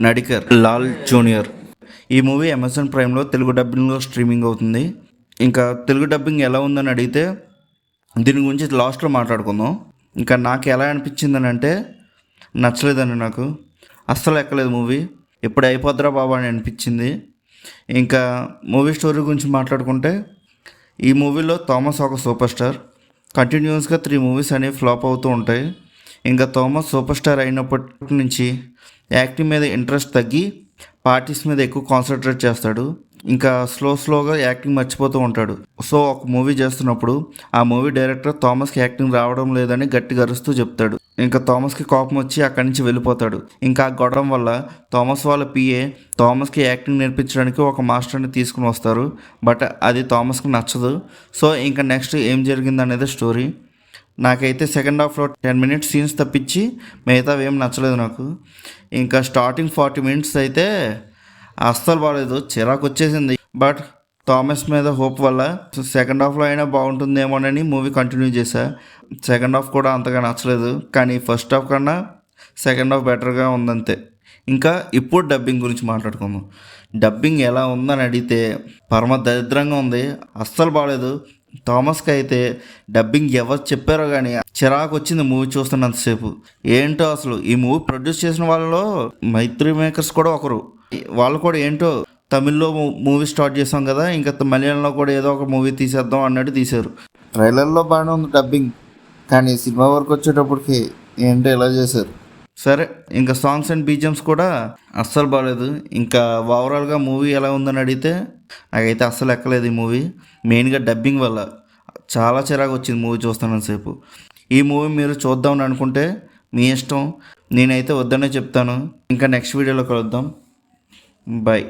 నడికర్ Lal junior. ఈ movie Amazon ప్రైమ్లో Telugu డబ్బింగ్లో streaming అవుతుంది. ఇంకా తెలుగు డబ్బింగ్ ఎలా ఉందని అడిగితే దీని గురించి లాస్ట్లో మాట్లాడుకుందాం. ఇంకా నాకు ఎలా అనిపించిందని అంటే నచ్చలేదండి, నాకు అస్సలు ఎక్కలేదు మూవీ. ఎప్పుడు అయిపోద్దిరా బాబా అని అనిపించింది. ఇంకా మూవీ స్టోరీ గురించి మాట్లాడుకుంటే ఈ మూవీలో థామస్ ఒక సూపర్ స్టార్. కంటిన్యూస్గా 3 మూవీస్ అనేవి ఫ్లాప్ అవుతూ ఉంటాయి. ఇంకా థామస్ సూపర్ స్టార్ అయినప్పటి నుంచి యాక్టింగ్ మీద ఇంట్రెస్ట్ తగ్గి పార్టీస్ మీద ఎక్కువ కాన్సన్ట్రేట్ చేస్తాడు. ఇంకా స్లోగా యాక్టింగ్ మర్చిపోతూ ఉంటాడు. సో ఒక మూవీ చేస్తున్నప్పుడు ఆ మూవీ డైరెక్టర్ థామస్కి యాక్టింగ్ రావడం లేదని గట్టిగా అరుస్తూ చెప్తాడు. ఇంకా థామస్కి కోపం వచ్చి అక్కడి నుంచి వెళ్ళిపోతాడు. ఇంకా ఆ గొడవ వల్ల థామస్ వాళ్ళ పిఏ థామస్కి యాక్టింగ్ నేర్పించడానికి ఒక మాస్టర్ని తీసుకుని వస్తారు. బట్ అది థామస్కి నచ్చదు. సో ఇంకా నెక్స్ట్ ఏం జరిగింది అనేది స్టోరీ. నాకైతే సెకండ్ హాఫ్లో 10 మినిట్స్ సీన్స్ తప్పించి మిగతావి ఏం నచ్చలేదు నాకు. ఇంకా స్టార్టింగ్ 40 మినిట్స్ అయితే అస్సలు బాగాలేదు, చిరాకు వచ్చేసింది. బట్ థామస్ మీద హోప్ వల్ల సెకండ్ హాఫ్లో అయినా బాగుంటుందేమోనని మూవీ కంటిన్యూ చేశా. సెకండ్ హాఫ్ కూడా అంతగా నచ్చలేదు, కానీ ఫస్ట్ హాఫ్ కన్నా సెకండ్ హాఫ్ బెటర్గా ఉందంతే. ఇంకా ఇప్పుడు డబ్బింగ్ గురించి మాట్లాడుకుందాం. డబ్బింగ్ ఎలా ఉందని అడిగితే పరమ దరిద్రంగా ఉంది, అస్సలు బాగాలేదు. థామస్కి అయితే డబ్బింగ్ ఎవరు చెప్పారో కానీ చిరాకు వచ్చింది మూవీ చూస్తున్నంతసేపు. ఏంటో అసలు ఈ మూవీ ప్రొడ్యూస్ చేసిన వాళ్ళలో మైత్రి మేకర్స్ కూడా ఒకరు. వాళ్ళు కూడా ఏంటో తమిళ్లో మూవీ స్టార్ట్ చేసాం కదా, ఇంకా మలయాళంలో కూడా ఏదో ఒక మూవీ తీసేద్దాం అన్నట్టు తీశారు. ట్రైలర్లో బాగానే ఉంది డబ్బింగ్, కానీ సినిమా వరకు వచ్చేటప్పటికి ఏంటో ఇలా చేశారు. సరే, ఇంకా సాంగ్స్ అండ్ బీజిఎమ్స్ కూడా అస్సలు బాగాలేదు. ఇంకా ఓవరాల్గా మూవీ ఎలా ఉందని అడిగితే నాకైతే అస్సలు ఎక్కలేదు ఈ మూవీ. మెయిన్గా డబ్బింగ్ వల్ల చాలా చిరాకు వచ్చింది మూవీ చూస్తున్నంతసేపు. ఈ మూవీ మీరు చూద్దామని అనుకుంటే మీ ఇష్టం, నేనైతే వద్దనే చెప్తాను. ఇంకా నెక్స్ట్ వీడియోలో కలుద్దాం. బాయ్.